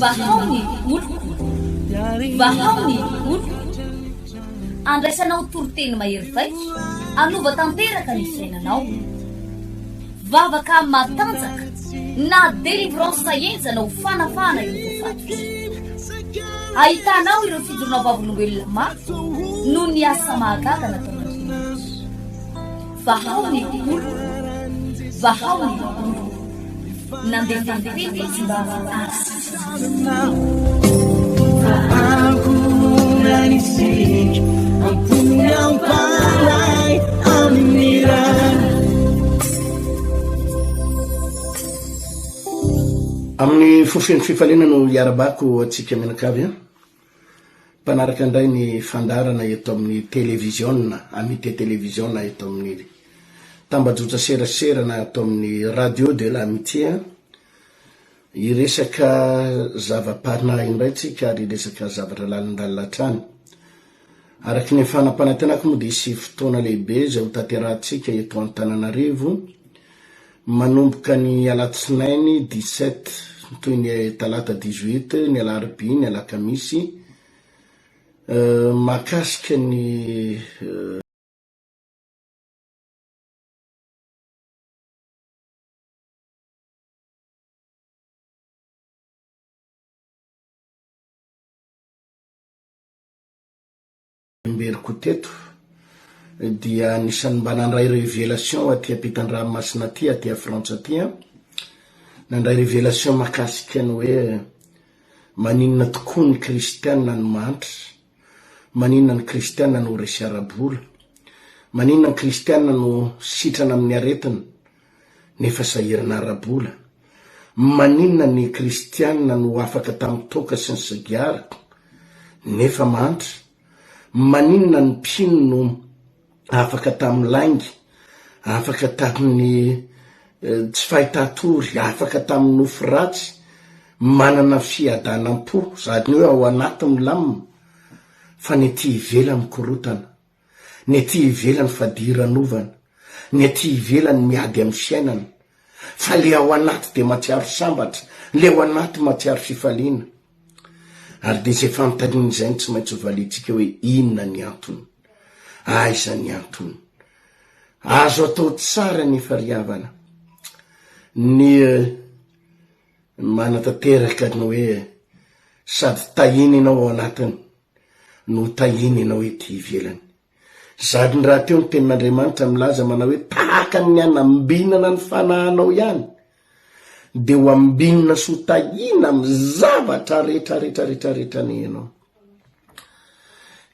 Vahao ny Oloko. Vahao ny Oloko. Andraisanao toriteny mahery vaiko, anova tanteraka ny fiainanao. Vavaka matanjaka na délivrance enjana ho fanafana ireo fatotra. Ahitanao ireo fidorona vavolombelona maro noho ny asa mahagaga nataon'Andriamanitra. Vahao ny Oloko. Vahao ny Oloko. Nandefandefy tsy mba amin'ny fofeny fifalena no iarabako atsika menakavy mpanaraka indray ny fandarana eto amin'ny televizionna AMITIE televizionna eto amin'ny tambajotra serasera ato amin'ny radio de l'AMITIE iresaka zava-panahy indray tsika ary resaka zavatra lalindalinatrany araky ny fanampanantenako moa dia isy fotoana lehibe zay ho tanterahantsika eto ANTANANARIVO manomboka ny alatsinainy 17 toy ny talata 18 ny alarobia ny alakamisy makasika ny mberiko teto dia nisan'ny mba nandray révélation aty ampitan-dranomasina aty aty a Frantsa aty nandray révélation makasika ny hoe maninona tokoa ny kristianina no mantra, maninona ny kristianina no resy arabola, maninona ny kristianina no sitrana amin'ny aretina nefa sahirana arabola, maninona ny kristianina no afaka tamin'ny toka sy ny sagiara nefa mantra, maninona ny mpino no afaka tamin'ny laingy, afaka tamin'ny tsy fahitatory, afaka tamin'ny nofo ratsy, manana fiadanam-po sady ny hoe ao anaty milamina fa ny ety ivelany korotana, ny ety ivelany fadiranovana, ny ety ivelany miady amin'ny fiainana, fa le ao anaty dia matsiaro sambatra, le ao anaty matsiaro fifaliana. Ary dia izay fanontaniana izay tsy maintsy hovalitsika hoe inona ny antony, aiza ny antony. Azo atao tsara ny fariavana ny manatanteraka ny hoe sady tahiny ianao ao anatiny no tahiny ianao ety ivelany. Sady ny raha teo ny tenin'Andriamanitra milaza manao hoe tahaka ny anambinana ny fanahanao ihany dia ho ambinina sy ho tahina amin'ny zavatra rehetra ny ianao.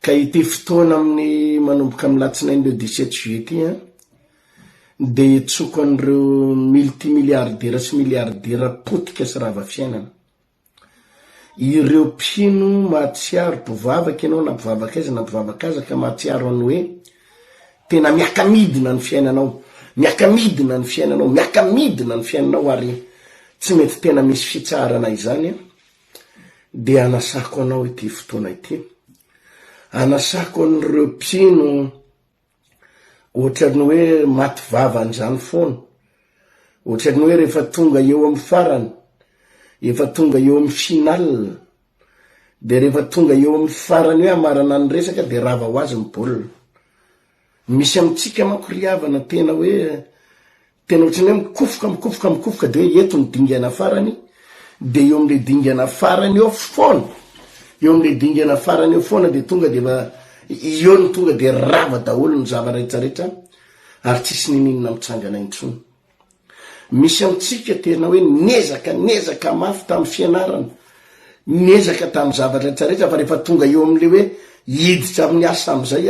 Ka ity fotoana amin'ny manomboka amin'ny latsinainy le 17 juillet ty dia tsoko an'ireo multimilliardaire sy milliardaire potika sy rava fiainana. Ireo mpino mahatsiaro mpivavaka ianao na mpivavaka aiza na mpivavaka aza ka mahatsiaro any hoe tena miakamidina ny fiainanao, miakamidina ny fiainanao, miakamidina ny fiainanao ary tsy mety tena misy fitsarana izany dia anasako anao ity fotoana ity. Anasako an'ireo mpino ohatrany hoe maty vavan'izany foana, ohatrany hoe rehefa tonga eo amin'ny farany, efa tonga eo amin'ny final, dia rehefa tonga eo amin'ny farany hoe amarana ny resaka dia rava ho azy mibaolina. Misy amintsika manko riavana tena hoe tena ohatrany hoe mikofoka dia hoe eto ny dingana farany, dia eo amin'le dingana farany eo foana, eo amin'le dingana farany eo foana dia tonga dia eo ny tonga dia rava daholo ny zava-rehetrarehetra ary tsisy ninina mitsangana intsony. Misy amintsika tena hoe nezaka mafy tamin'ny fianarana, nezaka tamin'ny zavatra rehetrarehetra fa rehefa tonga eo amin'le hoe hiditra amin'ny asa amin'izay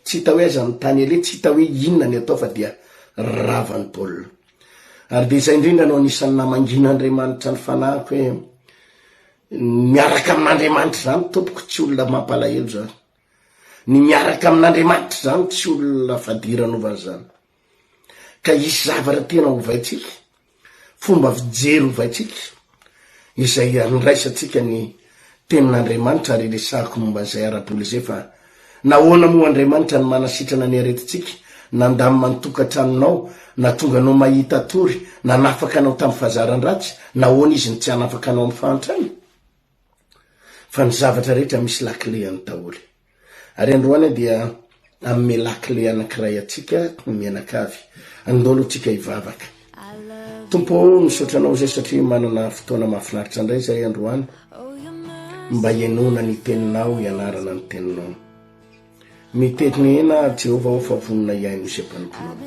tsy hita hoe aiza ny tany ele, tsy hita hoe inona ny atao fa dia ravany baolina. Ary dia izay indrindra no anisan'ny namangin'Andriamanitra ny fanahiko hoe miaraka amin'Andriamanitra zany tompoko tsy olona mampalahelo zany, ny miaraka amin'Andriamanitra zany tsy olona fadiranovana zany. Ka isy zavatra tena hovaitsika, fomba fijery hovaitsika izay andraisantsika ny tenin'Andriamanitra ary resahako momba izay arabola izay fa nahoana moa Andriamanitra ny manasitrana ny aretitsika, nandamy manotokatraninao na tonga anao mahita tory na nafaka anao tamin'ny fahazaran-dratsy na hoana izy ny tsy hanafaka anao amin'ny fahantrany fa ny zavatra rehetra misy lakile any taholy ary androany dia amin'ny lakile anankiray atsika mianakavy andolo tsika hivavaka tompo misaotra anao zay satria manana fotoana mahafinaritra indray zay androany mba hienona ny teninao ianarana ny teninao mitetiny ena Jehova ao fa vonona iaino isam-panompoana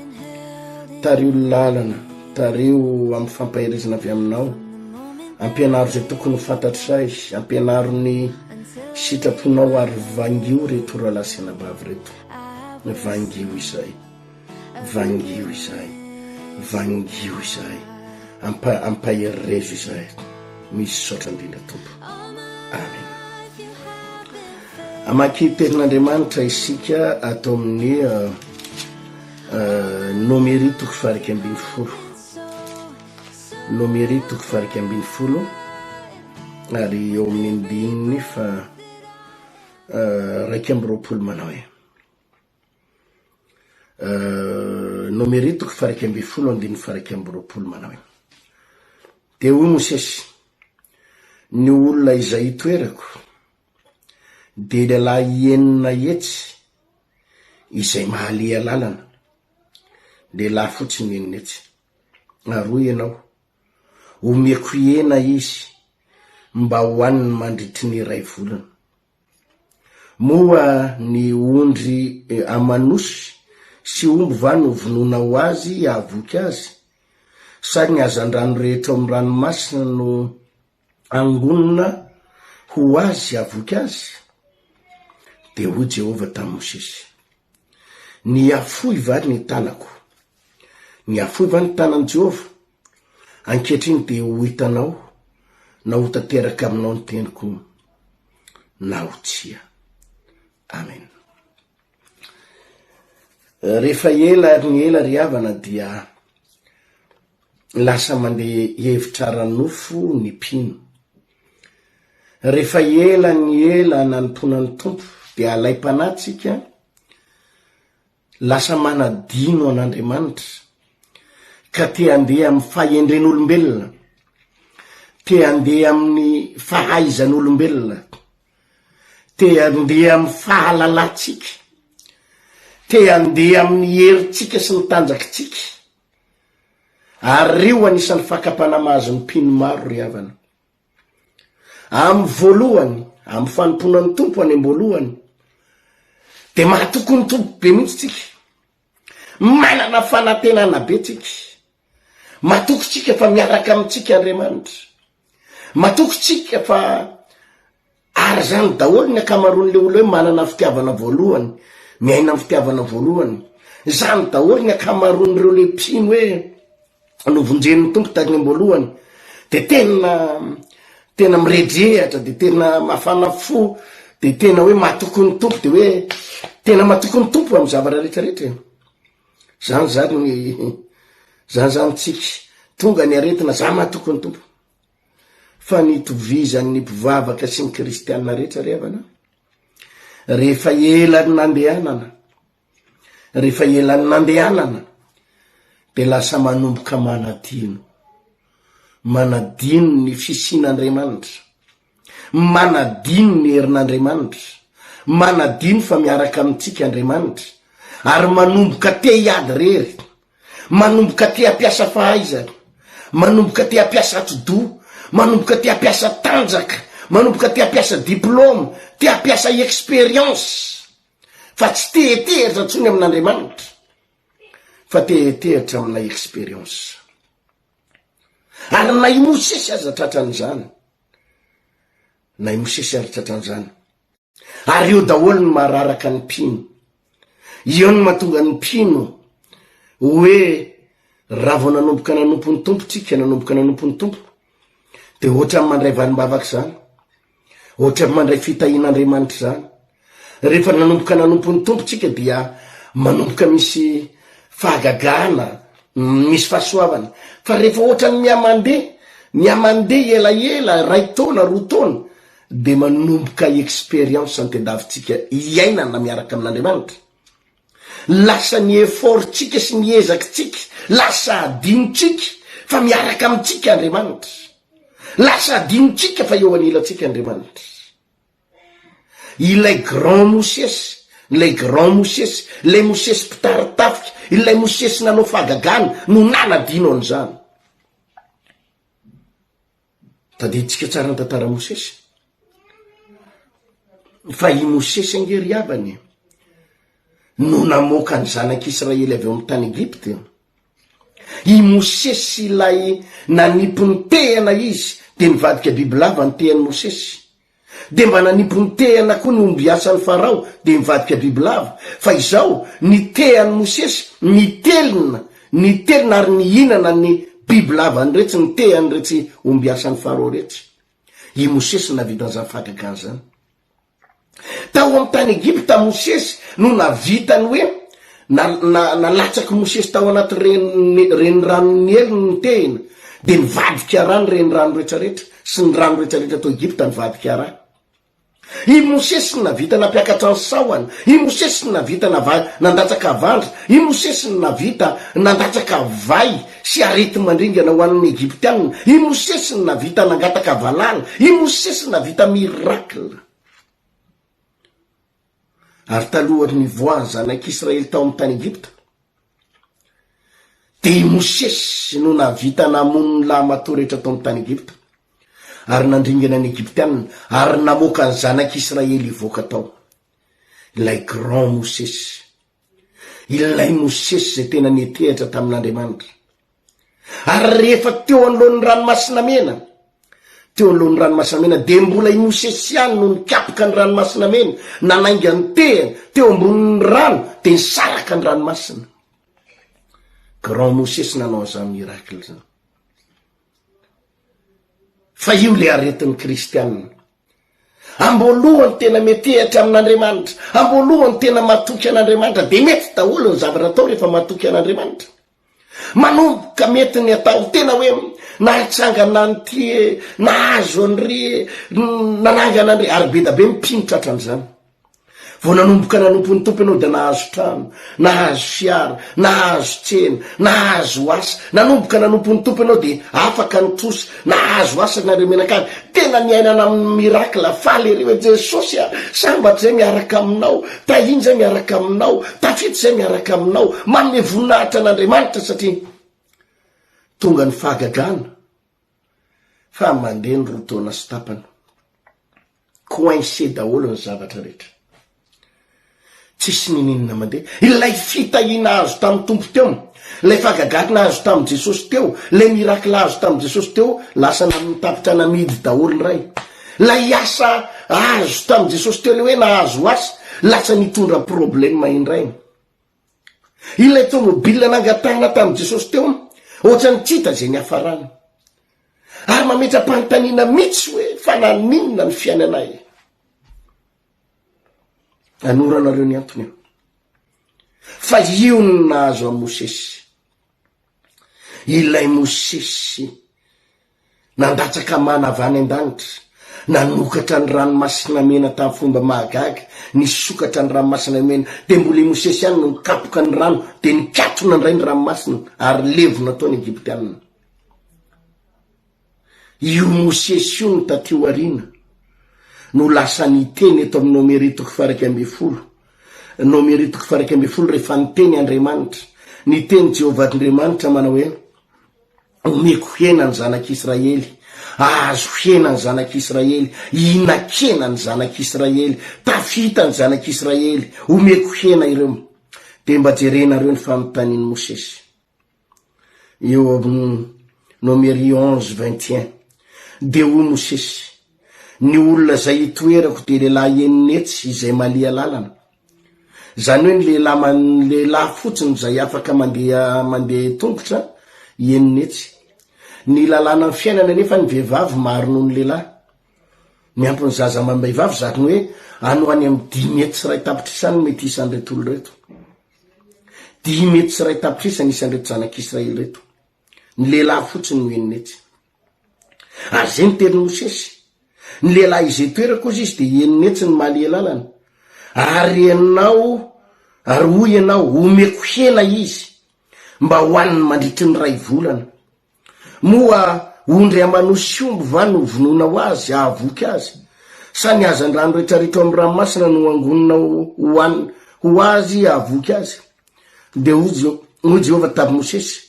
tario lalana tario amin'ny fampaherezana avy aminao ampianaro zay tokony fantatry say ampianaro ny sitraponao ary vangio reto ralasina bavy reto vangio izay vangio izay vangio izay ampaherezo izay misy saotra indrindra tompo amen amaky tenin'Andriamanitra isika atao amin'ny nomery toko faraky ambin'ny folo nomery toko faraky ambin'ny folo ary eo amin'ny andininy fa raiky amby roapolo manao nomery toko faraky ambin'ny folo andininy faraky amby roapolo manao de hoy Mosesy ny olona izay itoerako de lehilahy enina etsy izay mahalia lalana lehilahy fotsiny enina etsy ary ianao omeko ena izy mba hoaniny mandritry ny ray volana moa ny ondry amanosy sy omby va no vonona ho azy avoky azy sa ny azan-drano rehetra amin'ny ranomasina no angonina ho azy avoky azy de hoy Jehova tamin'ny Mosesy ny afoy va ny tanako ny afoy va ny tanan Jehova ankehitriny de ho hitanao na ho tanteraka aminao ny teniko na ho tsia amen rehefa ela ny ela ry havana dia lasa mandeha hevitra ranofo ny mpino rehefa ela ny ela nanomponany tompo dia alay mpanatsika lasa manadino an'Andriamanitra ka te handeha amin'ny fahendren'olombelona te handeha amin'ny fahaizan'olombelona te handeha amin'ny fahalalatsika te handeha amin'ny heritsika sy ny tanjakitsika ary io anisan'ny fakapanamahazo ny mpino maro ry havana amin'ny voalohany amin'ny fanomponan'ny tompo any am-boalohany de mahatoko ny tompo be mihitsy tsika manana fanantenana be tsika matoko tsika fa miaraka amintsika Andriamanitra matoko tsika fa ary zany daholo ny akamaroan'le olo hoe manana fitiavana voalohany miaina amin'ny fitiavana voalohany zany daholo ny akamaroan'ireo le mpino hoe novonjen'ny tompo tagny am-boalohany de tena miredrehatra de tena mafana fo de tena hoe matoko ny tompo de hoe tena matoko ny tompo amin'ny zavatra rehetrarehetra zany tsika tonga ny aretina za matoko ny tompo fa ny tovizan'ny mpivavaka sy ny kristianina rehetra ry havana rehefa elany nandehanana de lasa manomboka manadino ny fisin'Andriamanitra manadino ny herin'Andriamanitra manadino fa miaraka amintsika Andriamanitra ary manomboka te hiady rery manomboka te hampiasa fahaizana manomboka te hampiasa atido manomboka te hampiasa tanjaka manomboka te hampiasa diplôme te hampiasa expérience fa tsy teheteritra ntsony amin'Andriamanitra fa teheteritra amina expérience ary na i Mosesy aza tratran'izany na i Mosesy aza tratran'izany ary io daholo ny mararaka ny mpino io ny mahatonga ny mpino hoe raha vao nanomboka nanompo ny tompo tsika nanomboka nanompo ny tompo de ohatra mandray valim-bavaka zany ohatra mandray fitahin'Andriamanitra zany rehefa nanomboka nanompo ny tompo tsika dia manomboka misy fahagagana misy fahasoavana fa rehefa ohatra ny miamandeha elaela ray taona roa taona de manomboka expérience antendavitsika iainana miaraka amin'Andriamanitra lasa ny effortsika sy ny ezakitsika lasa adinotsika fa miaraka amitsika Andriamanitra, lasa adinotsika fa eo anilantsika Andriamanitra. Ilay grand mosesy, ilay grand mosesy, ilay mosesy mpitaritafika, ilay mosesy nanao fahagagana no nanadino an'izany. Tadiditsika tsara ny tantara mosesy. Fa i mosesy angery avany no namoaka ny zanak'Israely avy eo amin'ny tany Egypte. I mosesy ilay nanipy ny tehana izy de nivadika bibilava ny tehany mosesy, de mba nanipy ny tehana koa ny omby asan'ny Farao de nivadika bibilava. Fa izao ny tehany mosesy ny telina ary ny hinana ny bibilava ny retsy, ny tehany retsy omby asan'ny Farao retsy. I mosesy navita an'izany fahagagana zany. Tao amin'ny tany Egypta mosesy no navitany hoe nalatsaky mosesy tao anaty renirano ely ny tehina de nivadika rano renirano rehetrarehetra sy ny rano rehetrarehetra tao Egypta nivadika raha. I mosesy navita nampiakatra ny sahona, i mosesy navita nandatsaka vandra, i mosesy navita nandatsaka vai sy arety mandringana ho an'ny Egyptianina, i mosesy navita nangataka valala, i mosesy navita miracle. Ary talohany nivoaha zanak'Israely tao amin'ny tany Egypta de i mosesy no navita namono ny lahy rehetra tao amin'ny tany Egypta ary nandringana ny Egyptianina ary namoaka ny zanak'Israely ivoaka tao. Ilay grand mosesy, ilay mosesy zay tena netehitra tamin'Andriamanitra. Ary rehefa teo anoloan'ny ranomasina mena, teo anoloan'ny ranomasina mena de mbola i mosesy ihany no nikapoka ny ranomasina mena, nanainga ny tehany teo ambonin'ny rano de nisaraka ny ranomasina. Grand mosesy nanao zany miracle zany. Fa io le aretin'ny kristianina. Ambolohany tena metehitra amin'Andriamanitra, ambolohany tena matoky an'Andriamanitra de mety daholo ny zavatra atao rehefa matoky an'Andriamanitra. Manomboka mety ny atao tena hoe nahitsangana nyty, nahazo an'ry, nanangana an'ry, ary be da be mipimotra hatran'izany. Vao nanomboka nanompo ny tompo ianao da nahazo trano, nahazo fiara, nahazo tsena, nahazo asa, nanomboka nanompo ny tompo ianao de afaka nitrosa, nahazo asa nareo menakany. Tena niainana amin'ny miracle, faly ireo Jesosy sambatry zay miaraka aminao, tahiny zay miaraka aminao, tafity zay miaraka aminao, manome voninahitra an'Andriamanitra satria tonga ny fahagagana fa mandeha ny rotaona sy tapany, coincé daholo ny zavatra rehetra. Tsisy ninina mandeha. Ilay fitahina azo tamin'ny tompo teo, ilay fahagagana azo tamin'ny Jesosy teo, ilay miracle azo tamin'ny Jesosy teo, lasa mitapitra namidy daholo ny ray. Ilay asa azo tamin'ny Jesosy teo, le hoe nahazo asa, lasa nitondra problème indray. Ilay tomobile nangatahana tamin'ny Jesosy teo, ohatra ny tsita zay ny hafarana. Ary mametra-panontaniana mihitsy hoe fa naninona ny fiainanay. Anoranareo ny antony eo. Fa io no nahazo a mosesy. Ilay mosesy nandatsaka manavany an-danitra, nanokatra ny ranomasina mena tamin'ny fomba mahagaga, nisokatra ny ranomasina mena, de mbola i mosesy ihany no nikapoka ny rano de nikatona ndray ny ranomasina ary levona tao ny Egyptianina. Io mosesy io no tatio arina no lasa niteny eto amin'ny nomeritoko faraky amby folo, nomeritoko faraky amby folo rehefa niteny Andriamanitra, niteny Jehovah Andriamanitra manao hoe omeko hena ny zanak'Israely, azo hena ny zanak'Israely, inakena ny zanak'Israely, tafita ny zanak'Israely, omeko hena ireo. De mba jerenareo ny fanontanian'ny Mosesy eo amin'ny Nomeri 11:21. De hoy Mosesy, ny olona zay itoerako de lehilahy eninetsy izay malia lalana. Zany hoe ny lehilahy fotsiny zay afaka mandeha tongotra eninetsy. Ny lalàna ny fiainana nefa ny vehivavy maro noho ny lehilahy. Miampy ny zaza mambehivavy zakany hoe ano any amin'ny 10 metry sy 2 tapitrisa ny mety isan'reto olo reto. 10 metry sy 2 tapitrisa ny isan'reto zanak'Israely reto. Ny lehilahy fotsiny no eninetsy. Ary zay ny teny Mosesy. Ny lehilahy izay toerako izy de eninetsy ny malia lalana. Ary ianao ary hoy ianao omeko hena izy mba hoaniny mandritry ny ray volana moa ondry amanosy omby va no vonona ho azy ahavoky azy sa ny azany rano rehetrarehetra amin'ny ranomasina no angonina ho azy ahavoky azy de hoy Jehova tamin'ny Mosesy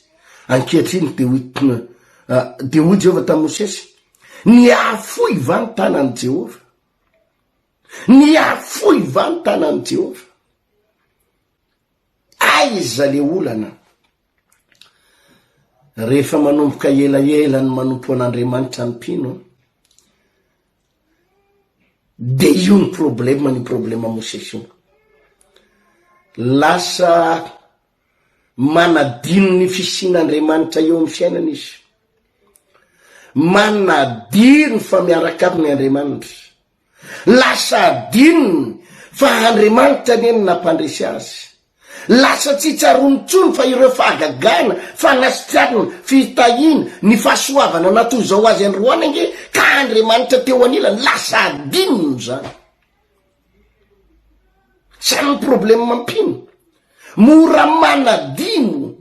ankehitriny de hoy Jehova tamin'ny Mosesy ny afoy va ny tanan'i Jehova ny afoy va ny tanan'i Jehova aiza le olana rehefa manomboka elaela ny manompo an'Andriamanitra ny mpino de io ny problema Mosesy io lasa manadino ny fisin'Andriamanitra eo amin'ny fiainana izy manadino fa miaraka amin'ny Andriamanitra lasa adinony fa Andriamanitra neny nampandresy azy lasa tsy tsarony tsony fa ireo fahagagana fanasitrariny fitahiny ny fahasoavana natoy zao azy androana nge ka Andriamanitra teo anilany lasa adinony zany samy problema mampino mora manadino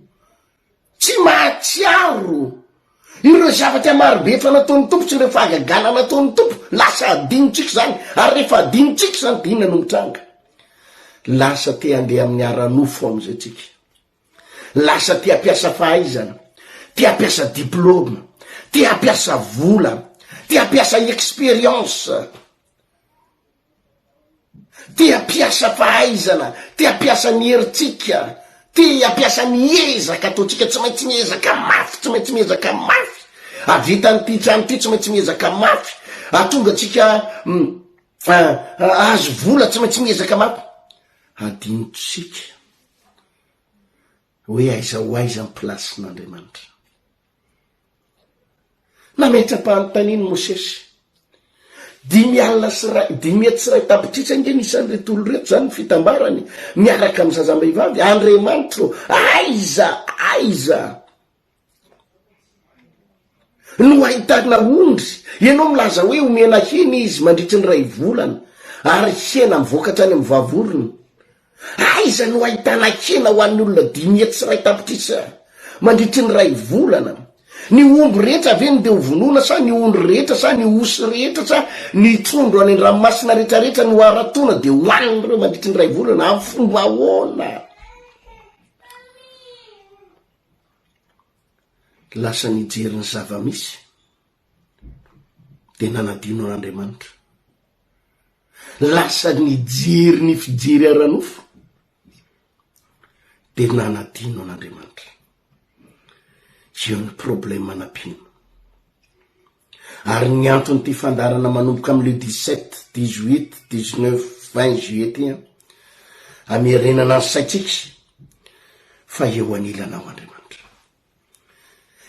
tsy mahatsiaro ireo zavatra marobe fa nataon'ny tompo tsy ireo fahagagana nataon'ny tompo lasa adinotsika zany ary rehefa adinotsika zany dina no mitranga lasa te andeha amin'ny aranofo am'izay tsika lasa te hampiasa fahaizana te hampiasa diplôma te hampiasa vola te hampiasa expérience te hampiasa fahaizana te hampiasa ny heritsika te hampiasa miezaka ataotsika tsy maintsy miezaka mafy tsy maintsy miezaka mafy avitanyty trano ty tsy maintsy miezaka mafy atonga tsika azo vola tsy maintsy miezaka mafy adinotsika hoe aiza ho aiza ny plasin'Andriamanitra nametra-panotaniny Mosesy 10 hetsy ray tapitrisa nge nisan'ny retolo reto zany fitambarany miaraka amin'ny zazambehivavy Andriamanitra aiza no ahitana ondry ianao milaza hoe omena hena izy mandritry ny ray volana ary hena mivokatra any amin'ny vavorony aiza no ahitana hena ho an'ny olona 10 hetsy ray tapitrisa mandritry ny ray volana ny omby rehetra ve ny de hovonona sa ny ondry rehetra sa ny osy rehetra sa ny trondro any ranomasina rehetrarehetra no aratona de hoaniny reo mandritry ny ray volana amin'ny fomba ahoana lasa nijery ny zava-misy de nanadino an'Andriamanitra lasa nijery ny fijery aranofo de nanadino an'Andriamanitra io ny problema nampino ary ny antony ty fandarana manomboka am'le 17, 18, 19, 20 juillet ty amerenana ny saitsika fa eo anilanao Andriamanitra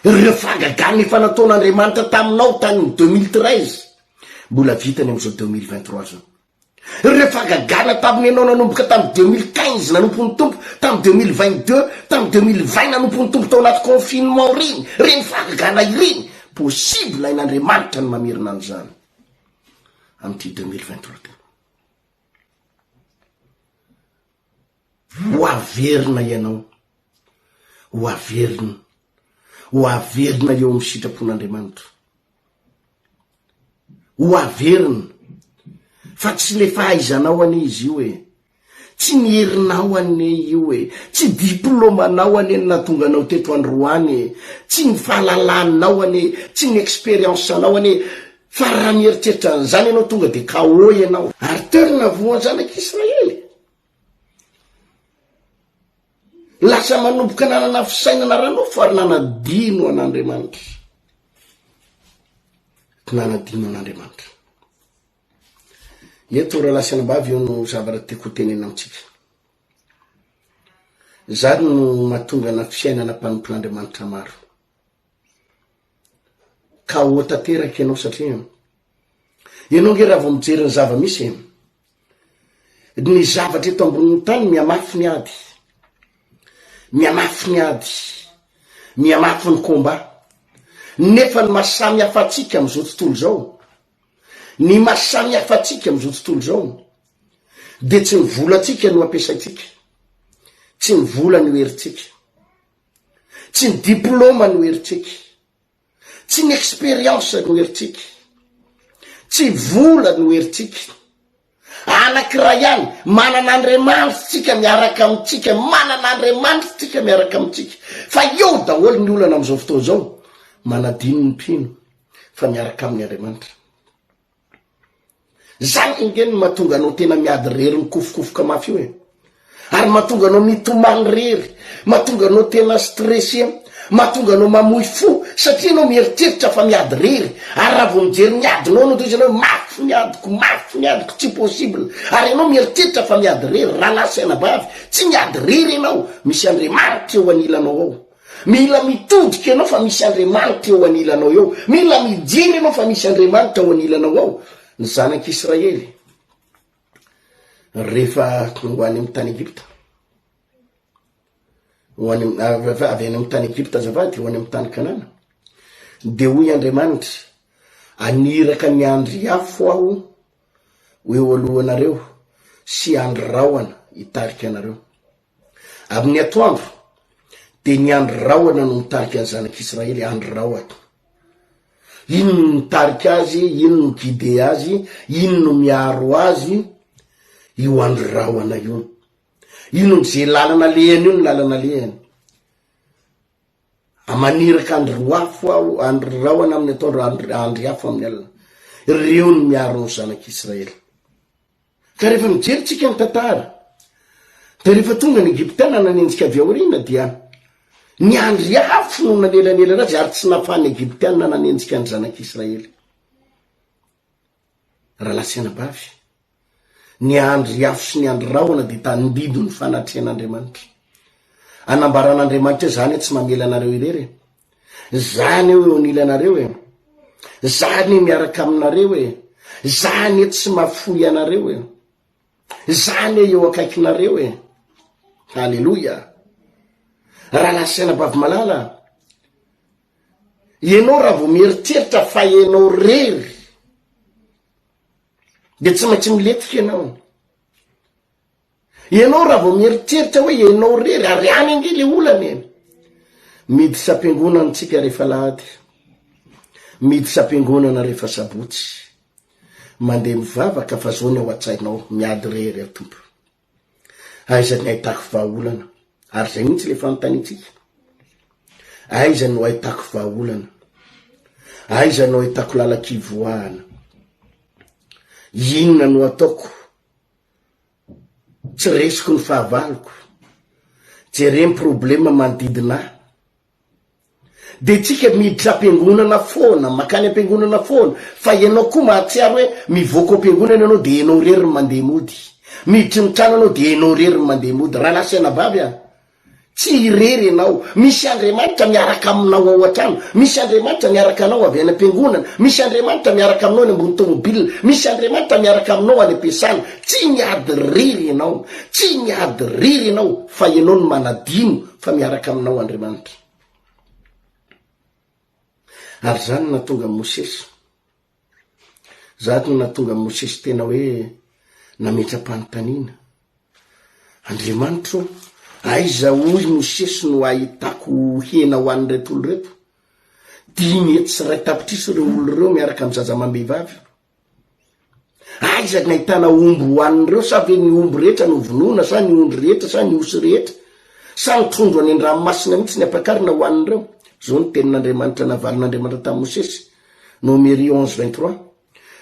ireo fahagagana efa nataon'Andriamanitra taminao tany 2013 mbola vitany am'izao 2023 zao ireo fahagagana tamin'ny anao nanomboka tamy 2015 nanompony tompo tamy 2022 tamy 2020 nanompony tompo tao anaty confinement reny fahagagana ireny possible ain'Andriamanitra ny mamerina an'izany am'ty 2023 ho averina ianao ho averina eo amin'ny sitrapon'Andriamanitra ho averina fa tsy le fahaizanao ane izy io tsy ny herinao ane io tsy diplômanao ane natonga anao teto androany tsy ny fahalalanao ane tsy ny expérienceanao ane fa raha mieritreritra an'izany ianao tonga de KO ianao ary terina voany zanak'Israely lasa manomboka nanana fisainana ranofo ary nanadino an'Andriamanitra eto raha lasanambavy eo no zavatra tiako tenena amitsika zany no mahatonga na fiainana mpanompon'Andriamanitra maro KO tanteraky ianao satria ianao nge raha vao mijery ny zava-misy ny zavatra eto ambonin'ny tany miamafy ny ady miamafy ny komba nefa ny mahasamy hafatsika am'izao tontolo zao ny mahasamy hafatsika am'izao tontolo zao de tsy ny volatsika no ampiasaitsika tsy ny vola ny herintsika, tsy ny diplôma ny herintsika, tsy ny expérience ny herintsika, tsy vola ny herintsika. Anankiray ihany manan'Andriamanitra tsika miaraka amitsika, manan'Andriamanitra tsika miaraka amitsika. Fa eo daholo ny olana am'izao fotoa zao manadino ny mpino fa miaraka amin'ny Andriamanitra. Zany ingeny mahatonga anao tena miady rery mikofokofoka mafy io ary mahatonga anao mitomany rery, mahatonga anao tena stressé, mahatonga anao mamoy fo satria anao mieritreritra fa miady rery. Ary raha vo mijery miadinao anao toy izy anao mafy miadiko tsy possible. Ary anao mieritreritra fa miady rery, raha lasaina bavy tsy miady rery ianao, misy Andriamanitra eo anilanao ao. Mila mitodika ianao fa misy Andriamanitra eo anilanao eo. Mila mijery ianao fa misy Andriamanitra eo anilanao ao. Ny zanak'Israely rehefa ho any amin'ny tany Egypta, avy any amin'ny tany Egypta azavady ho any amin'ny tany Kanana, de hoy Andriamanitra, aniraka ny andry afo aho eo alohanareo sy andro rahoana hitarika anareo. Amin'ny atoandro de ny andro rahoana no mitarika ny zanak'Israely, andro rahoana. Ino no mitarika azy, ino no guide azy, ino no miaro azy, io andro rahoana io. Ino ze lalana lehany io ny lalana lehany. Amaniraka andro afo aho, andro rahoana amin'ny atoandro, andro afo amin'ny alina. Ireo no miaro ny zanak'Israely. Ka rehefa mijeritsika ny tantara, de rehefa tonga ny Egyptiana nanenjika avy aoriana dia ny andry afo no nanelanelana azy ary tsy nafany Egyptiana nanenjika ny zanak'Israely. Raha lasena bavy, ny andry afo sy ny andro rahoana de tandido ny fanatrehan'Andriamanitra. Anambaran'Andriamanitra zany tsy mamela anareo irery, zany eo anilanareo zany miaraka aminareo zany tsy mafoy anareo zany eo akaikinareo Halleluja. Raha lasena bavy malala, ianao raha vo mieritreritra fa ianao rery de tsy maintsy miletika ianao. Ianao raha vo mieritreritra hoe ianao rery ary any ange le olany midy sampiangonana tsika rehefa lahady, midy sampiangonana rehefa sabotsy, mandeha mivavaka fa zao ny ao an-tsainao miady rery ao tompo. Aiza ny ahitako vahaolana, ary zay mihitsy le fanontaniantsika. Aiza no ahitako vahaolana, aiza no ahitako lalakivoahana, inona no ataoko tsy resiko ny fahavaloko, jereny problema manodidina. De tsika miditra ampiangonana foana, makany ampiangonana foana, fa ianao koa mahatsiaro hoe mivoaka ampiangonana ianao de ianao rery ny mandeha mody, miditra ny trano ianao de ianao rery ny mandeha mody. Raha lasena bavy tsy irery ianao, misy Andriamanitra miaraka aminao ao an-trano, misy Andriamanitra miaraka anao avy any ampiangonana, misy Andriamanitra miaraka aminao any ambony tomobile, misy Andriamanitra miaraka aminao any am-piasana. Tsy miady rery ianao, tsy miady rery ianao, fa ianao no manadino fa miaraka aminao Andriamanitra. Ary zany natonga Mosesy, zany natonga Mosesy tena hoe nametra-panontaniana. Andriamanitra, aiza hoy Mosesy no ahitako hena ho an'ny reto olo reto? Dimy etsy sy ray tapitriso ireo olo reo miaraka amin'ny zaza mambehivavy. Aiza ny ahitana omby ho an'ireo, sa ve ny omby rehetra no vonoina, sa ny ondry rehetra, sa ny osy rehetra, sa ny trondro any an-dranomasina mihitsy ny ampakarina ho an'ireo? Zao ny tenin'Andriamanitra navalin'Andriamanitra tamin'ny Mosesy, Nomeri 11:23.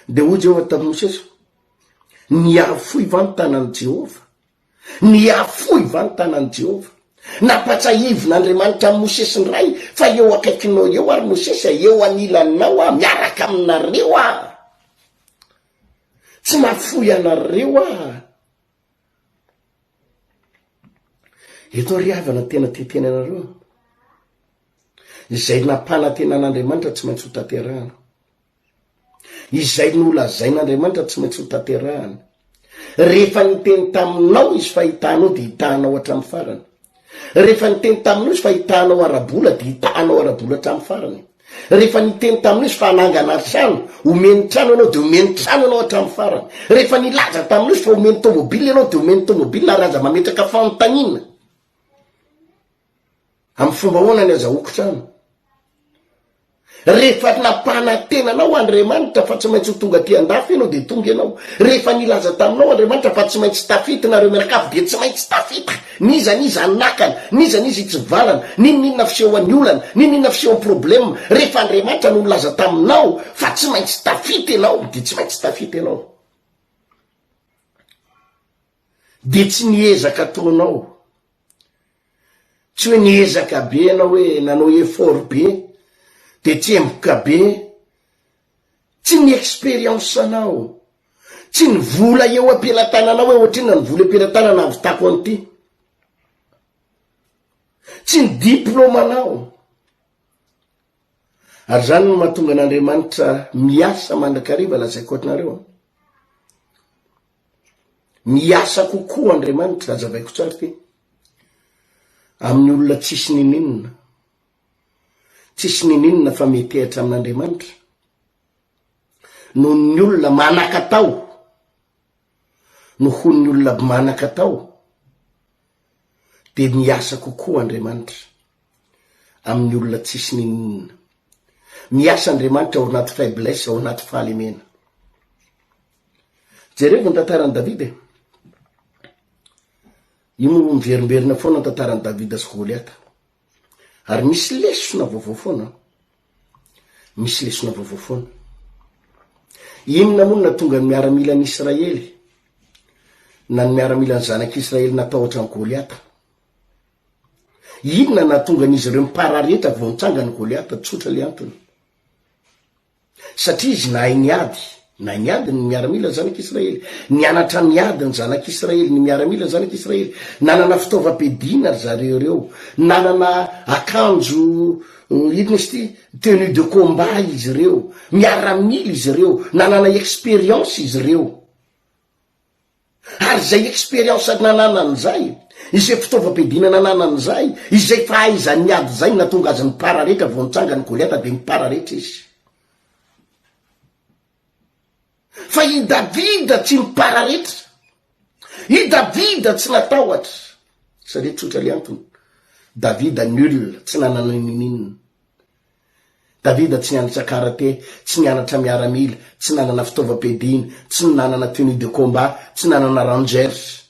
De hoy Jehovah tamin'ny Mosesy, niafoy va ny tanan'i Jehova, niafoy va ny tanan'i Jehova. Napatsahivon'Andriamanitra amin'ny Mosesy ny ray fa eo akaikinao eo ary Mosesy eo anilanao miaraka aminareo tsy mafoy anareo eto riavana tena teteny anareo. Izay nampanantenan'Andriamanitra tsy maintsy ho tanterahana, izay nolazain'Andriamanitra tsy maintsy ho tanterahana. Rehefa niteny taminao izy fa hitanao de hitanao hatramin'ny farany, rehefa niteny taminao izy fa hitanao arabola de hitanao arabola hatramin'ny farany, rehefa niteny taminao izy fa hanangana trano, omeny trano ianao de omeny trano ianao hatramin'ny farany, rehefa nilaza taminao izy fa omeny tomobily ianao de omeny tomobily. Raza mametraka fanontaniana amin'ny fomba hoana ny azahokotrano rehefa napana tenanao Andriamanitra fa tsy maintsy ho tonga ty andafy ianao de tonga ianao rehefa nilaza taminao Andriamanitra fa tsy maintsy tafity nareo mianakavy de tsy maintsy tafita niza nakana niza tsy valana ninona fiseho any olana ninona fiseho problème rehefa Andriamanitra no laza taminao fa tsy maintsy tafita ianao de tsy maintsy tafita ianao de tsy niezaka ataonao tsy hoe niezaka be ianao hoe nanao effort be de tsy emboka be tsy ny expérience anao tsy ny vola eo ampelantananao hoe ohatrina ny vola ampelantanana avitako an'ity tsy ny diplôme anao ary zany no mahatonga an'Andriamanitra miasa mandrakariva lazaiko atinareo miasa kokoa Andriamanitra azavaiko tsara ty amin'ny olona tsisy nininona fa metehitra amin'Andriamanitra noho ny olona manakatao noho ny olona manakatao de miasa kokoa Andriamanitra amin'ny olona tsisy nininona miasa Andriamanitra ao anaty faiblesse ao anaty fahalemena jereo ny tantaran'i Davida io mo miverimberina foana ny tantaran'i Davida sy Goliata ary misy lesona vaovao foana inona moa na tonga ny miaramila ny Israely na ny miaramila ny zanak'Israely natahotra ny Goliata inona na tonga n'izy ireo mipararetra vao nitsanga ny Goliata tsotra le antony satria izy nahay niady ny miaramila ny zanak'Israely nianatra niady ny zanak'Israely ny miaramila ny zanak'Israely nanana fitaovam-piadiana ry zareo reo nanana akanjo idina izy ty tenue de combat izy ireo miaramila izy ireo nanana expérience izy ireo ary zay expérience nanana an'izay izay fitaovam-piadiana nanana an'izay izay fahaizany niady zay natonga azy mipararetra vao nitsanga ny Goliata de mipararetra izy fa i Davida tsy mipararetra i Davida tsy natahotra satria tsotra le antony Davida nul tsy nanana ninina Davida tsy nianatra karate tsy nianatra miaramila tsy nanana fitaovam-piadiana tsy nanana tenue de combat tsy nanana rangers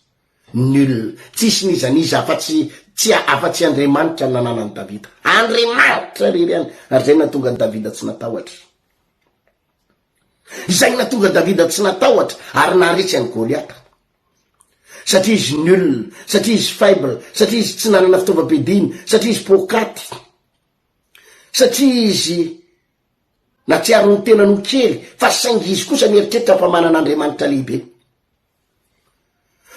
nul tsisy nizaniza afa-tsy Andriamanitra nanana ny Davida Andriamanitra rery any ary zay natonga ny Davida tsy natahotra izay natonga Davida tsy natahotra ary naharitsy any Goliata satria izy nul satria izy faible satria izy tsy nanana fitaovam-piadiana satria izy pokaty satria izy na tsy ary ny tena no kely fa saingy izy kosa mieritreritra fa manan'Andriamanitra lehibe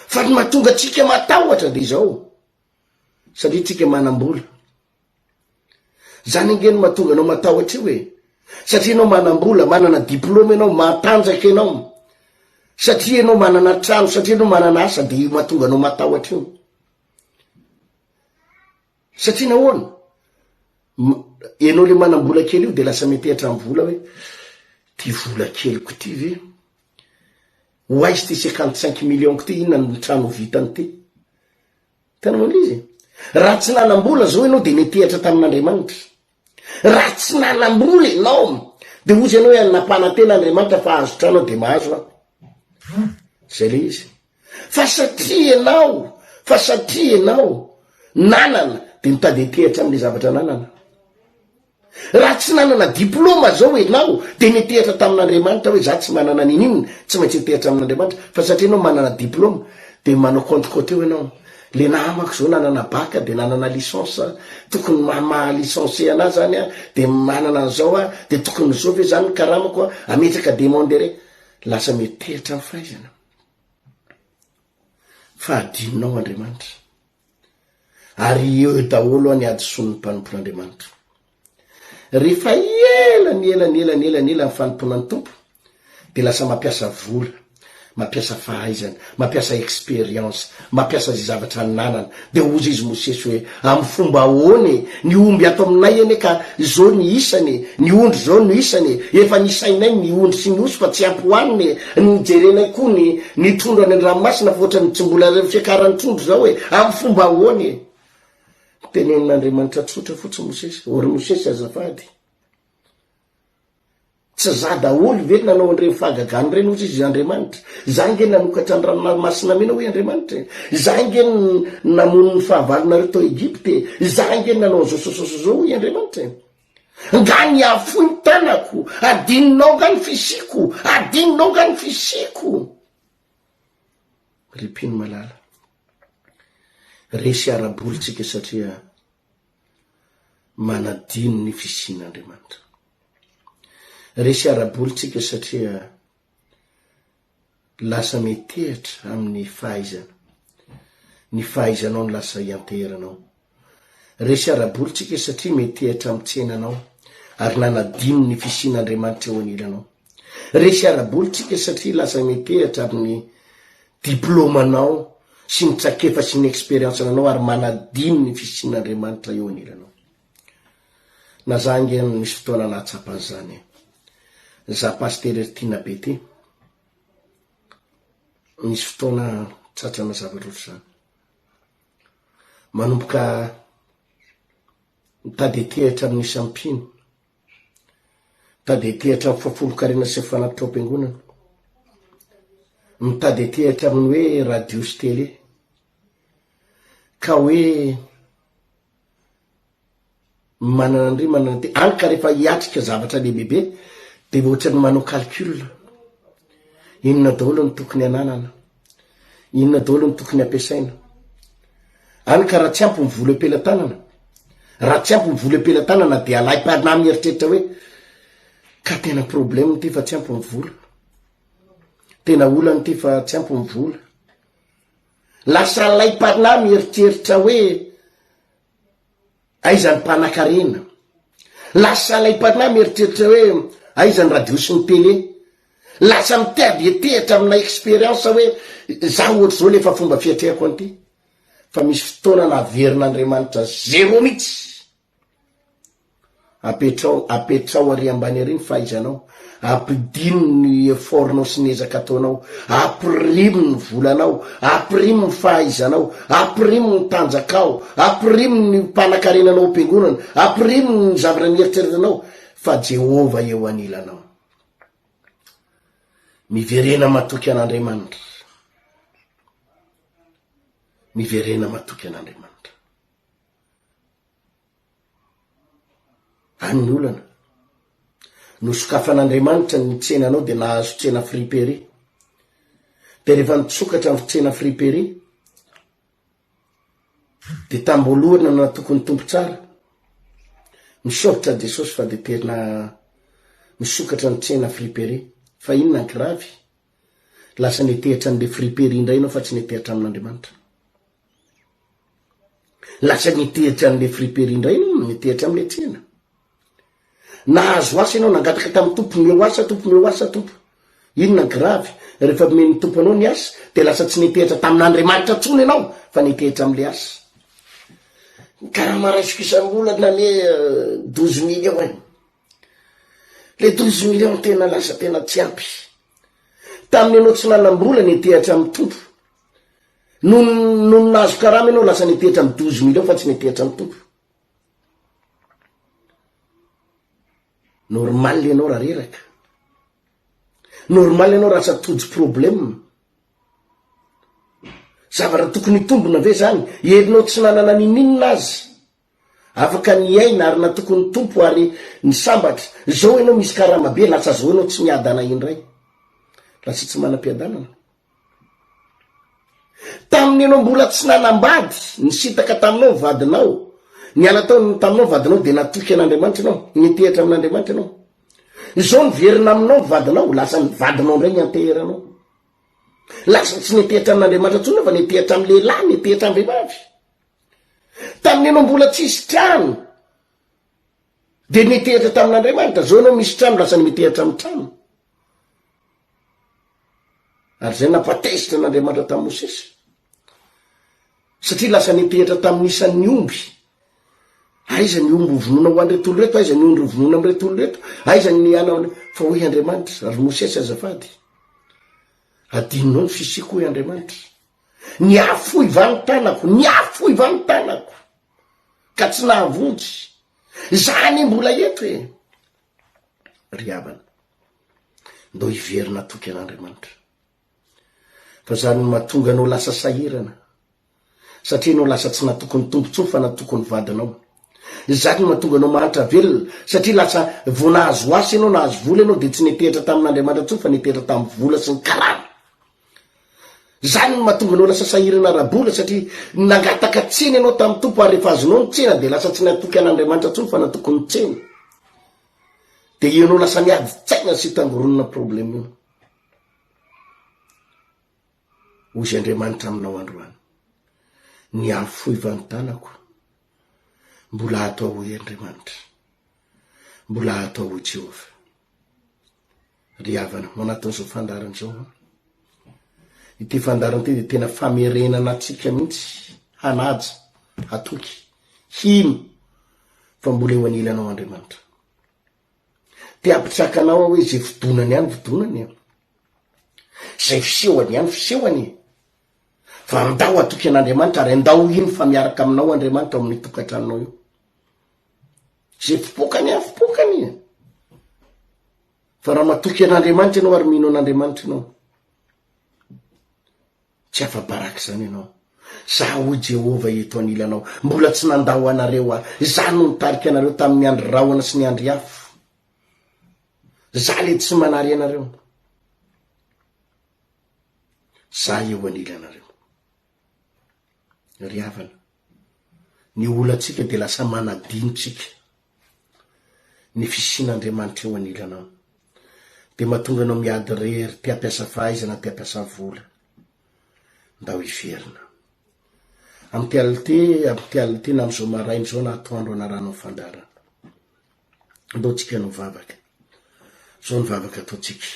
fa ny mahatonga tsika matahotra de zao satria tsika manam-bola zany angeny mahatonga anao matahotra io hoe satria anao manam-bola manana diplôme ianao matanjaka ianao satria anao manana trano satria anao manana asa de mahatonga anao matahotra io satria nahoana ianao le manam-bola kely io de lasa metehitra amin'ny vola hoe ty vola keliko ty ve hoaizy ty 55 millions ty inona ny trano vitany ty tanao izy raha tsy nanam-bola zao ianao de metehitra tamin'Andriamanitra raha tsy nanam-bola ianao de ozy ianao hoe napanantena Andriamanitra fa azo trano de mahazo zay le izy fa satria ianao nanana de mitady etehitra amin'le zavatra nanana raha tsy nanana diplôma zao ianao de metehitra tamin'Andriamanitra hoe za tsy manana ninina tsy maintsy etehitra amin'Andriamanitra fa satria ianao manana diplôma de manao compte eo ianao le namako zao nanana baka de nanana licence tokony maha-licencié anazy zany a de manana an'izao a de tokony zao ve zany karamako a ametraka demandere lasa metehitra amin'ny fahaizana fa adinonao Andriamanitra ary eo daholo any ady son'ny mpanompon'Andriamanitra rehefa ela ny fanomponan'ny tompo de lasa mampiasa vola mampiasa fahaizana mampiasa expérience mampiasa zay zavatra nanana de ozy izy mosesy hoe amin'ny fomba ahoany ny omby ato aminay eny ka zao ny isany ny ondry zao ny isany efa nisainay ny ondry sy ny osy fa tsy ampoaniny ny jerenay koa ny trondro any an-dranomasina fa ohatra ny tsy mbola fiakaran'ny trondro zao hoe amin'ny fomba ahoany Tenenin'Andriamanitra tsotra fotsiny Mosesy, ory Mosesy azafady. Tsy za daholo ve nanao an'ireny fahagagany reny ozy izy Andriamanitra. Za nge nanokatra ny ranomasina mena hoe Andriamanitra. Za nge namono ny fahavalonareo tao Egypte. Za nge nanao zao hoe Andriamanitra. Nga ny afo ny tanako, adininao nga ny fisiko, adininao nga ny fisiko. Ripiny malala. Resy arabolitsika satria manadino ny fisian'Andriamanitra. Resy arabolitsika satria lasa metehitra amin'ny fahaizana. Ny fahaizanao ny lasa ianteranao. Resy arabolitsika satria metehitra amin'ny tsenanao ary nanadino ny fisian'Andriamanitra eo anilanao. Resy arabolitsika satria lasa metehitra amin'ny diplomanao sy ny tsakefa sy ny expérience-nanao ary manadino ny fisian'Andriamanitra eo anilanao. Na za nge misy fotoana nahatsapan'izany. Za Pasteur Hery Tiana be ty. Misy fotoana tratra mazava loatra zany. Manomboka mitady tehitra amin'ny isampino. Mitady tehitra amin'ny fafolo-karena sy fanatitra ao am-piangonana. Mitady tehitra amin'ny hoe radio sy télé. Ka hoe manana andry manana ty. Any ka rehefa hiatrika zavatra lehibe de ohatrany manao calcul. Inona daholo ny tokony ananana, inona daholo ny tokony ampiasaina. Any ka raha tsy ampy ny vola am-pelantanana, raha tsy ampy ny vola am-pelantanana de alaipadina mieritreritra hoe ka tena problème ty fa tsy ampy ny vola, tena olany ty fa tsy ampy ny vola. Lasa alaipadina mieritreritra hoe aiza ny mpanan-karena. Lasa alaipadina mieritreritra hoe aiza ny radio sy ny télé. Lasa mitady tehitra amina expérience hoe za ohatry zao lefa fomba fiatrehako an'ity. Fa misy fotoana naverin'Andriamanitra zéro mihitsy. Apetrao ary ambany ary ny fahaizanao. Ampidino ny effortnao sy ny ezaka ataonao. Apirimo ny volanao, apirimo ny fahaizanao, apirimo ny tanjakao, apirimo ny mpanan-karenanao am-piangonana, apirimo ny zavatra nieritreretanao. Fa Jehova eo anilanao. Miverena matoky an'Andriamanitra. Miverena matoky an'Andriamanitra. Any olana. Nosokafan'Andriamanitra ny tsenanao de nahazo tsena fripery. De rehefa nitsokatra ny tsena fripery de tambolohana na tokony tompo tsara. Misoratra Jesosy fa de tena misokatra ny tsena fripery. Fa inona ny kiravy? Lasa netehitra n'le fripery indray anao fa tsy netehitra amin'Andriamanitra. Lasa netehitra n'le fripery indray anao, netehitra amin'le tsena. Nahazo asa ianao nangataka tamin'ny tompo, meo asa tompo. Inona ny kiravy? Rehefa men'ny tompo anao ny asa de lasa tsy netehitra tamin'Andriamanitra tsony ianao fa netehitra amin'le asa. Karaha maraisiko isambola nane 12 millions any. Le 12 millions tena lasa tena tsy ampy. Tamin'ny anao tsy nanambola netehitra amin'ny tompo. Non nazo karama ianao lasa netehitra amin'ny 12 millions fa tsy netehitra amin'ny tompo. Normal ianao raha reraka. Normal ianao raha satody problème. Zavatra tokony tombona ve zany? Herinao tsy nanana ninninona azy. Afaka ny aina ary na tokony tompo ary ny sambatra. Zao ianao misy karama be, lasa zao ianao tsy miadana indray. Lasa tsy manam-piadanana. Tamin'ny ianao mbola tsy nanambady, nisitaka taminao vadinao. Niala tao taminao vadinao de natoky an'Andriamanitra ianao, netehitra amin'Andriamanitra ianao. Zao niverina aminao vadinao, lasa ny vadinao indray ny anteheranao. Lasa tsy netehitra amin'Andriamanitra tsony fa netehitra amin'ny lehilahy, netehitra amin'ny vehivavy. Tamin'ny ianao mbola tsisy trano de netehitra tamin'Andriamanitra, zao ianao misy trano lasa netehitra amin'ny trano. Ary zay napatezitra n'Andriamanitra tamin'ny Mosesy. Satria lasa netehitra tamin'ny isan'ny omby. Aiza ny omby vonoina ho an'reto olo reto, aiza ny ondry vonoina amin'reto olo reto, aiza ny ana fa hoe Andriamanitra, ary Mosesy azafady. Adinonao ny fisiko hoe Andriamanitra. Ny afo ivan'ny tanako, ny afo ivan'ny tanako. ka tsy nahavonjy zany mbola eto e ry havana ndo hiverina toky an'Andriamanitra fa zany mahatonga anao lasa sahirana satria anao lasa tsy natokony tombontsoa fa natokony vadinao zany mahatonga anao mahantra velona satria lasa vo nahazo asy anao nahazo vola anao de tsy nitehitra tamin'Andriamanitra tsoa fa nitehitra tamin'ny vola sy ny karama zany mahatonga anao lasa sahirana rabola satria nangataka tseny anao tamin'ny tompo ary rehefa azonao ny tsena de lasa tsy natoky an'Andriamanitra tsoa fa natokony tsena de ianao lasa miady tsaina sy tangoronina problema io ozy Andriamanitra aminao androany ny afo ivantanako mbola atao hoe Andriamanitra mbola atao hoe Jehova ry havana manaton'izao fandaran'izao ity fandarana ity de tena famerenana atsika mihitsy hanaja hatoky hino fa mbola eo anilanao Andriamanitra te apitrakanao hoe zay fidonany ihany fidonany zay fisehony ihany fisehony fa andao atoky an'Andriamanitra ary andao ino fa miaraka aminao Andriamanitra amin'ny tokantranonao io zay fipokany ihany fipokany fa raha matoky an'Andriamanitra ianao ary mino an'Andriamanitra ianao tsy afa-baraky zany ianao za hoy Jehova eto anilanao mbola tsy nandao anareo zany no nitarika anareo tamin'ny andro rahona sy ny andro afo za le tsy manary anareo za eo anilanareo ry havana ny olantsika de lasa manadinotsika ny fisin'Andriamanitra eo anilanao de mahatonga anao miady rery te ampiasa fahaizana te ampiasa vola ndao hiverina amty alite na am'izao marainy zao na atoandro anaranao fandarana ndao tsika anao vavaka zao ny vavaka ataotsika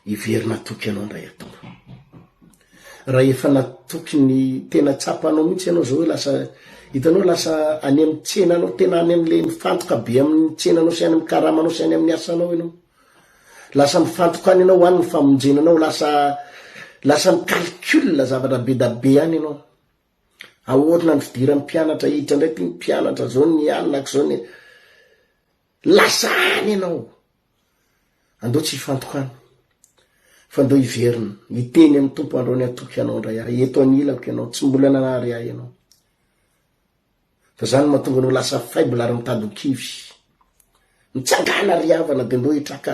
hiverina toky anao ndray atombo raha efa natoky ny tena tsapanao mihitsy anao zao hoe lasa hitanao lasa any amin'ny tsena anao tena any amin'le mifantoka be amin'ny tsena anao sy any amin'ny karama anao sy any amin'ny asanao ianao lasa mifantoka any anao any ny famonjenanao lasa micalcule zavatra be da be any ianao ahoana ny fidiran'ny mpianatra hiditra ndraiky ny mpianatra zao ny alina zao ny lasa any ianao andao tsy hifantokany fa ndao hiverina hiteny amin'ny tompo androany atoky anao ndray ahy eto anilako ianao tsy mbola nanary ahy ianao fa zany mahatonga anao lasa faible ary mitadokivy mitsangana ry havana de ndao hitraka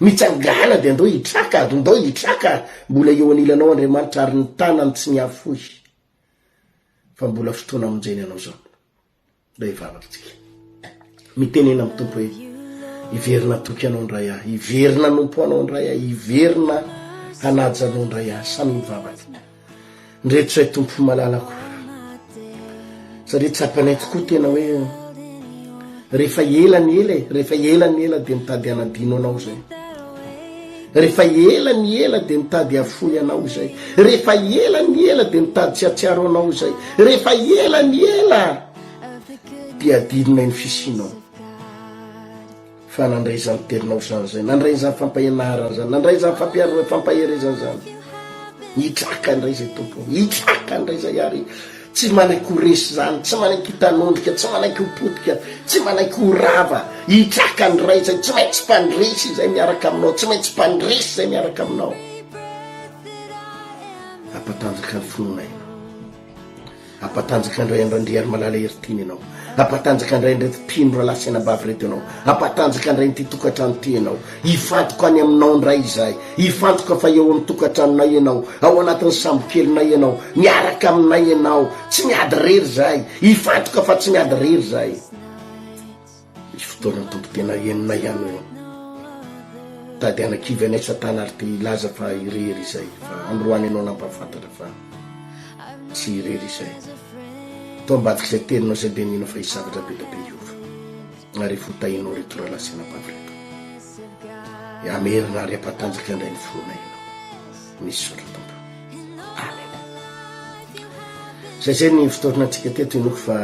mitsangana de ndao hitraka mbola eo anilanao Andriamanitra ary ny tanany tsy niafoy fa mbola fotoana amonjeny anao zao ndao hivavatsika mitenena amin'ny tompo hoe hiverina toky anao ndray ahy hiverina nompo anao ndray ahy hiverina hanaja anao ndray ahy samy mivavaka ndrehetray tompo malalako satria tsapanay tokoa tena hoe rehefa elany ela de mitady anadino anao zay rehefa elany ela de mitady afoy anao zay rehefa elany ela de mitady tsiatsiaro anao zay rehefa elany ela dia adinonay ny fisinao fa nandray zany terinao zany zay nandray zany fampahenarana zany nandray zany fampaherezana zany hitraka ndray zay tompo hitraka ndray zay ary tsy manaiky ho resy zany tsy manaiky hitanondrika tsy manaiky ho potika tsy manaiky ho rava hitraka ndray zay tsy maintsy mpandresy zay miaraka aminao tsy maintsy mpandresy zay miaraka aminao ampatanjaka ny finoanay ampatanjaka ndray Randriarimalala Hery Tiana ianao ampatanjaka ndray ndreto mpino ralasy bavy reto ianao ampatanjaka ndray nyty tokantrano ty ianao hifantoka any aminao ndray zay hifantoka fa eo amin'ny tokantranonay ianao ao anatin'ny sambokelinay ianao miaraka aminay ianao tsy miady rery zay hifantoka fa tsy miady rery zay misy fotoana ny tompo tena eninay ihany io tady anakivy anay satana ary ty laza fa irery zay fa androany ianao nampafantatra fa tsy irery zay to ambadiky zay teninao zay de nino fa hisavatra be da be iova ary fotainao reto ralasina bavy reto amerina ary ampatanjaka indray ny fonay ianao misy sotra tompo amen zay ny fotoana antsika teto inoko fa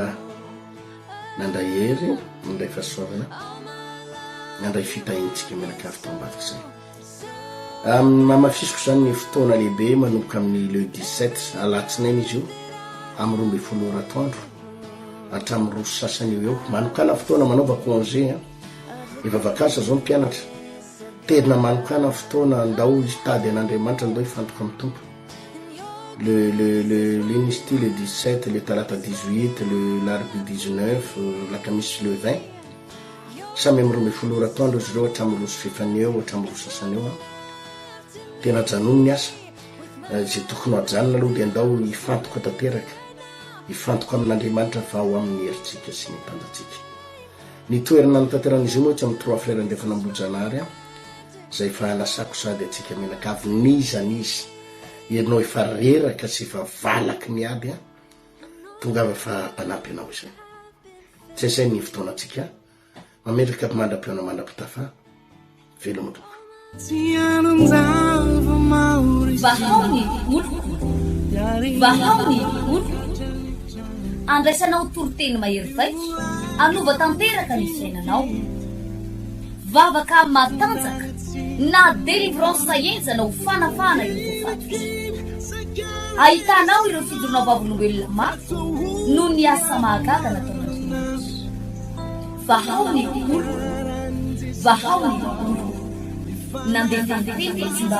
nandray hery nandray fahasoavana nandray fitahintsika menakavy to ambadiky zay mamafisiko zany ny fotoana lehibe manomboka amin'ny le 17 alatsinainy izy io amin'ny 12 oratoandro hatramin'ny roso sasany eo manokana fotoana manaova congé efa vakasa zao mpianatra terina manokana fotoana andao itady an'Andriamanitra andao ifantoka amin'ny tompo l'initié le 17 le talata 18 le lardi 19 la kamisy le 20 samy amin'ny 12 atoandro izy ireo hatramin'ny roso fefany eo hatramin'ny roso sasany eo tena janony ny asa zay tokony hajanona aloha dia andao ifantoka tanteraka ifantoka amin'Andriamanitra fa ao amin'ny heritsika sy ny tanjatsika ny toerana nitanteran'izy io moa tsy amin'ny 3 frères ANDREFAN'AMBOHIJANAHARY zay fa anasako sady atsika menakavy nizanizy ianao efa reraka sy efa valaky miady tongava fa anampy anao izay tsy asay ny fotoanantsika mametraka mandram-piona mandram-pitafa velomodoko Vahao ny oloko Vahao ny oloko andraisanao toriteny mahery vaiko anova tanteraka ny fiainanao vavaka matanjaka na délivrance saenjana ho fanafana ireo fatotra ahitanao ireo fidorona vavolombelona mafy no ny asa mahagaga nataon'Andriamanitra Vahao ny oloko Vahao ny oloko nandefandefety izy mba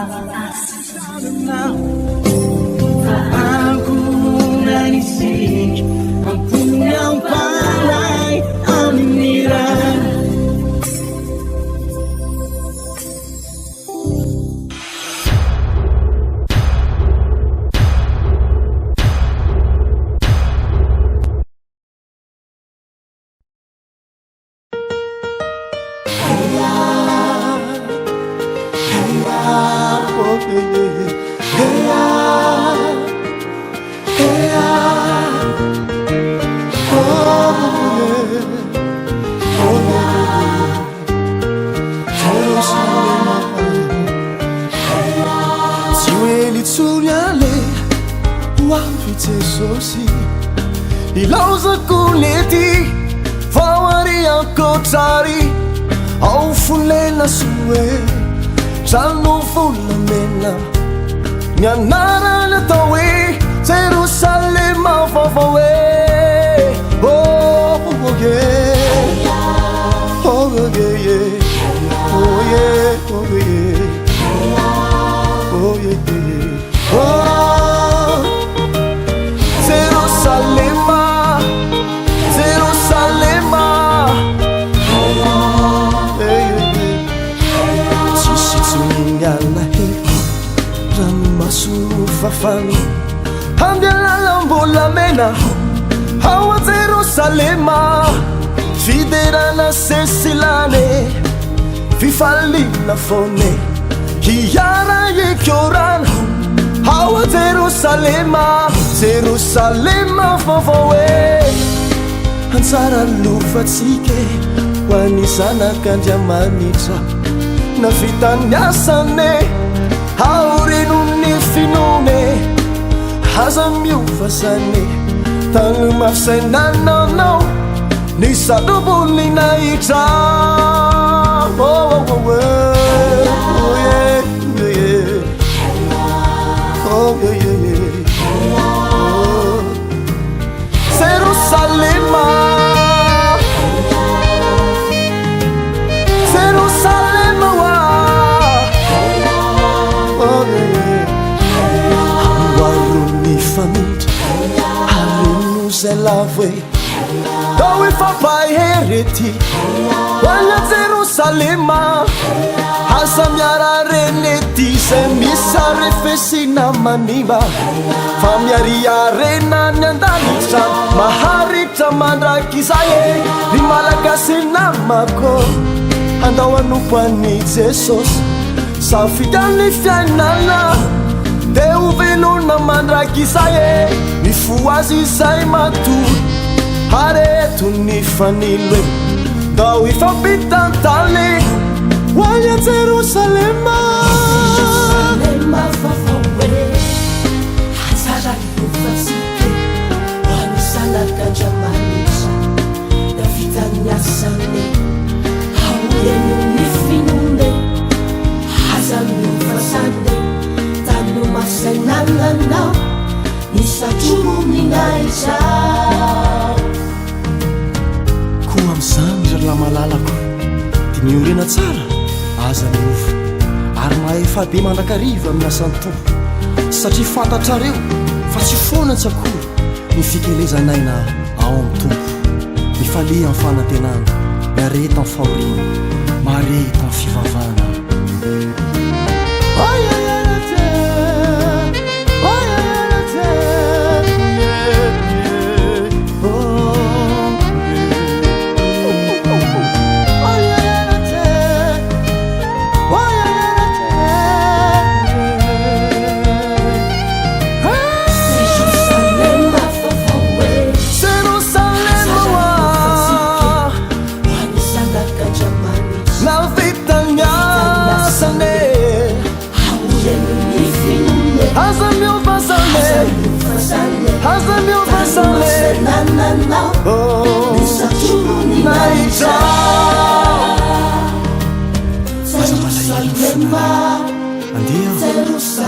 TRANO volamena mianarana atao hoe Jerosalema vaovao hoe oh yeah oh yeah oh yeah oh yeah oh yeah oh Jerosalema Jerosalema ranomaso fafana handialalambolamena ao a Jerosalema fiderana sesilane fifalina fone hiara ekiorana ao a Jerosalema Jerosalema vaovao e antsara lofatsika ho any zanak'Andriamanitra na vitany asane aoreno ny finone aza miovasane tany mafisainananao ny sadobolinaitra Jerosalema Lavoe Dove fa pai hereti Wanya Jerosalema Asa miara reneti Se misa refesina manimba Famiaria rena nyandalitra Maharitra mandrakisaye Ni malagasina mako Andao anupani Jesus Safidani fianana Deu velona mandrakisaye Nifuazi sai matu Haretu nifanile Dau ifapitantale Wanya Jerosalema Jerosalema fafawe Hazara yufasike Wanisala kajamanisa Davida nyasane Hawenu nifinunde Hazara yufasane Tanu masenana Isa chumni naisa ny orena tsara aza miova ary mahay fabe mandrakariva amin'ny asan'ny tompo satria fantatrareo fa tsy foana tsakory ny fikelezanaina ao amin'ny tompo mifaliha amin'ny fanantenana miareta amin'ny fahoriana mareta amin'ny fivavahana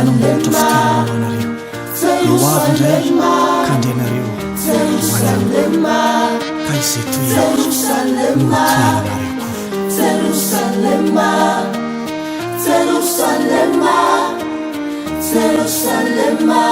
anamboatra fitorananareo eo avy indray kandrianareo hoanana ka izay toerako no toeranareo Jerusalema, Jerusalema, Jerusalema.